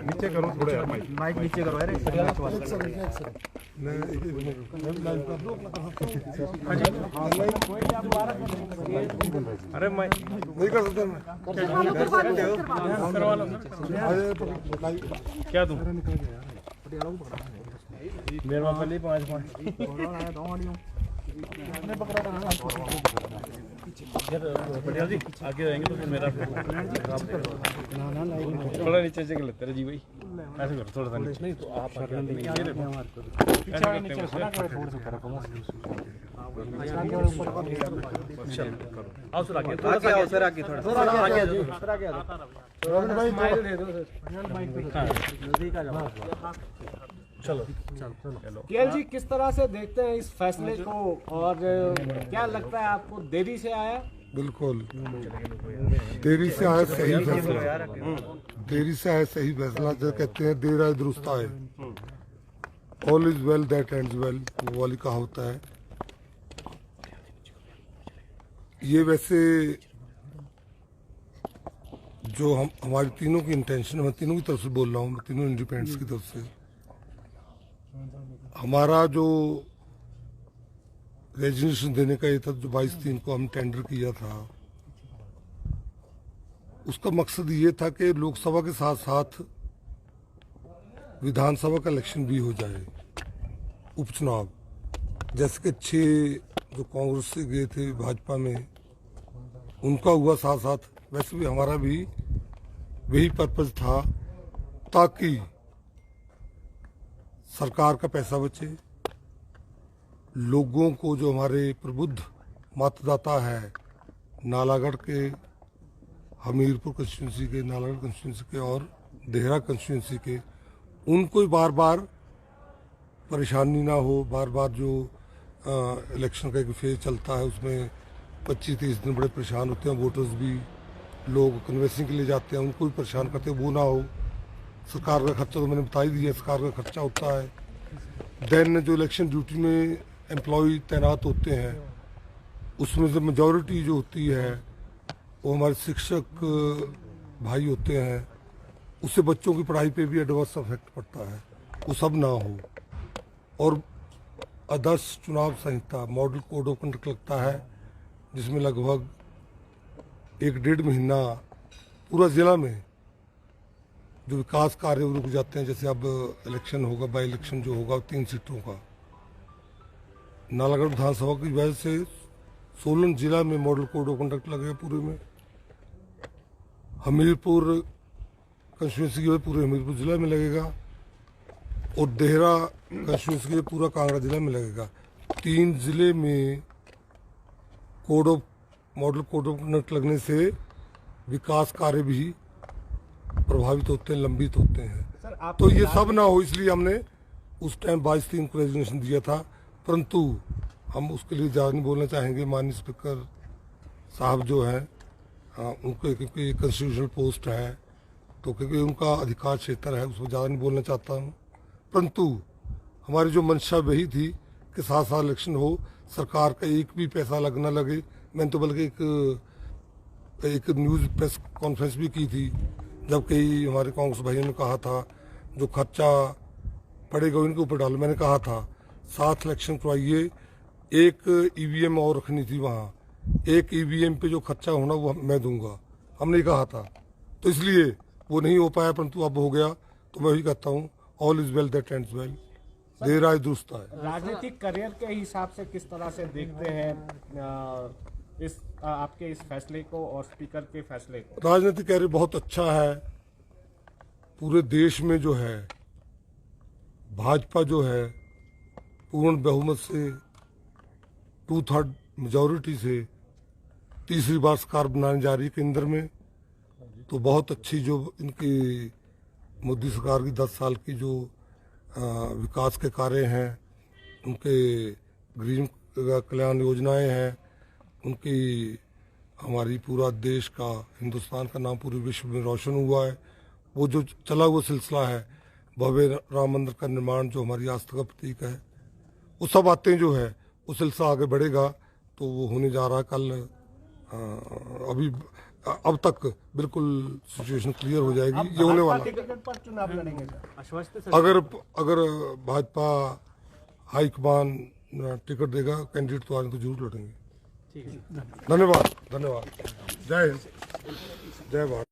नीचे करो थोड़ा यार, माइक नीचे करो। अरे अरे मैं नहीं कर सकता, मैं करवा लो। क्या दूं? मेरे वहाँ पहले 5 पटेल जी आगे रहेंगे तो फिर मेरा थोड़ा नीचे से लेते रहे जी भाई, ऐसे करो थोड़ा सा नीचे। नहीं तो आप आओ सर आगे, थोड़ा सा आगे सर, आगे थोड़ा सा आगे सर, आगे चलो चलो। केएल जी, किस तरह से देखते हैं इस फैसले को और क्या लगता है आपको, देरी से आया? बिल्कुल देरी से आया सही फैसला, देरी से आया सही फैसला। जो कहते हैं देर आए दुरुस्त आए, all is well that ends well, वो वाली कहावत है। ये वैसे जो हमारी तीनों की इंटेंशन, मैं तीनों की तरफ से बोल रहा हूँ, मैं तीनों इंडिपेंडेंट्स की तरफ से, हमारा जो रेजिग्नेशन देने का ये था, जो 22/3 को हम टेंडर किया था, उसका मकसद ये था कि लोकसभा के साथ साथ विधानसभा का इलेक्शन भी हो जाए, उपचुनाव। जैसे कि 6 जो कांग्रेस से गए थे भाजपा में, उनका हुआ साथ साथ, वैसे भी हमारा भी वही पर्पज था, ताकि सरकार का पैसा बचे, लोगों को, जो हमारे प्रबुद्ध मतदाता है नालागढ़ के, हमीरपुर कंस्टिट्यूंसी के, नालागढ़ कंस्टिट्यूंसी के और देहरा कंस्टिट्यूंसी के, उनको बार बार परेशानी ना हो। बार बार जो इलेक्शन का एक फेज चलता है उसमें 25-30 दिन बड़े परेशान होते हैं, वोटर्स भी, लोग कन्वेंसिंग के लिए जाते हैं, उनको भी परेशान करते हैं, वो ना हो। सरकार का खर्चा तो मैंने बता ही दिया, सरकार का खर्चा होता है। देन जो इलेक्शन ड्यूटी में एम्प्लॉय तैनात होते हैं, उसमें से मेजॉरिटी जो होती है वो हमारे शिक्षक भाई होते हैं, उससे बच्चों की पढ़ाई पे भी एडवर्स इफेक्ट पड़ता है, वो सब ना हो। और आदर्श चुनाव संहिता, मॉडल कोड ऑफ कंडक्ट लगता है, जिसमें लगभग 1-1.5 महीना पूरा जिला में जो विकास कार्य रुक जाते हैं। जैसे अब इलेक्शन होगा, बाई इलेक्शन जो होगा 3 सीटों का, नालागढ़ विधानसभा की वजह से सोलन जिला में मॉडल कोड ऑफ कंडक्ट लगेगा पूरे में। हमीरपुर कंस्टिट्यूंसी की वजह पूरे हमीरपुर जिला में लगेगा, और देहरा कंस्टिट्यूंसी की पूरा कांगड़ा जिला में लगेगा। 3 जिले में मॉडल कोड ऑफ कंडक्ट लगने से विकास कार्य भी प्रभावित होते हैं, लंबित होते हैं। तो ये सब ना हो, इसलिए हमने उस टाइम 22/3 को रेजिग्नेशन दिया था। परंतु हम उसके लिए ज़्यादा नहीं बोलना चाहेंगे। माननीय स्पीकर साहब जो हैं, उनको क्योंकि कॉन्स्टिट्यूशनल पोस्ट है, तो क्योंकि उनका अधिकार क्षेत्र है, उसको ज़्यादा नहीं बोलना चाहता हूँ। परंतु हमारी जो मंशा वही थी कि साथ साथ इलेक्शन हो, सरकार का एक भी पैसा लग ना लगे। मैंने तो बल्कि एक न्यूज़ प्रेस कॉन्फ्रेंस भी की थी, जब कई हमारे कांग्रेस भाइयों ने कहा था जो खर्चा पड़ेगा उनके ऊपर डालो। मैंने कहा था 7 इलेक्शन करवाइए, एक ईवीएम और रखनी थी वहाँ, एक ईवीएम पे जो खर्चा होना वो मैं दूंगा, हमने कहा था। तो इसलिए वो नहीं हो पाया, परंतु अब हो गया। तो मैं वही कहता हूँ, all is well that ends well, देर आए दुरुस्त आए। राजनीतिक करियर के हिसाब से किस तरह से देखते हैं इस आपके इस फैसले को और स्पीकर के फैसले को? राजनीतिक करियर बहुत अच्छा है। पूरे देश में जो है भाजपा जो है पूर्ण बहुमत से 2/3 मेजॉरिटी से तीसरी बार सरकार बनाने जा रही है केंद्र में। तो बहुत अच्छी जो इनकी मोदी सरकार की 10 साल की जो विकास के कार्य हैं, उनके गरीब कल्याण योजनाएं हैं, उनकी हमारी पूरा देश का, हिंदुस्तान का नाम पूरे विश्व में रोशन हुआ है। वो जो चला हुआ सिलसिला है, भव्य राम मंदिर का निर्माण जो हमारी आस्था का प्रतीक है, वो सब बातें जो है वो सिलसिला आगे बढ़ेगा। तो वो होने जा रहा है कल अभी अब तक बिल्कुल सिचुएशन क्लियर हो जाएगी। ये होने वाला टिकट पर चुनाव लड़ेंगे सर? आश्वस्त है सर। अगर भाजपा हाईकमान टिकट देगा, कैंडिडेट तो आने तो जरूर लड़ेंगे। ठीक है। धन्यवाद। जय हिंद, जय भारत।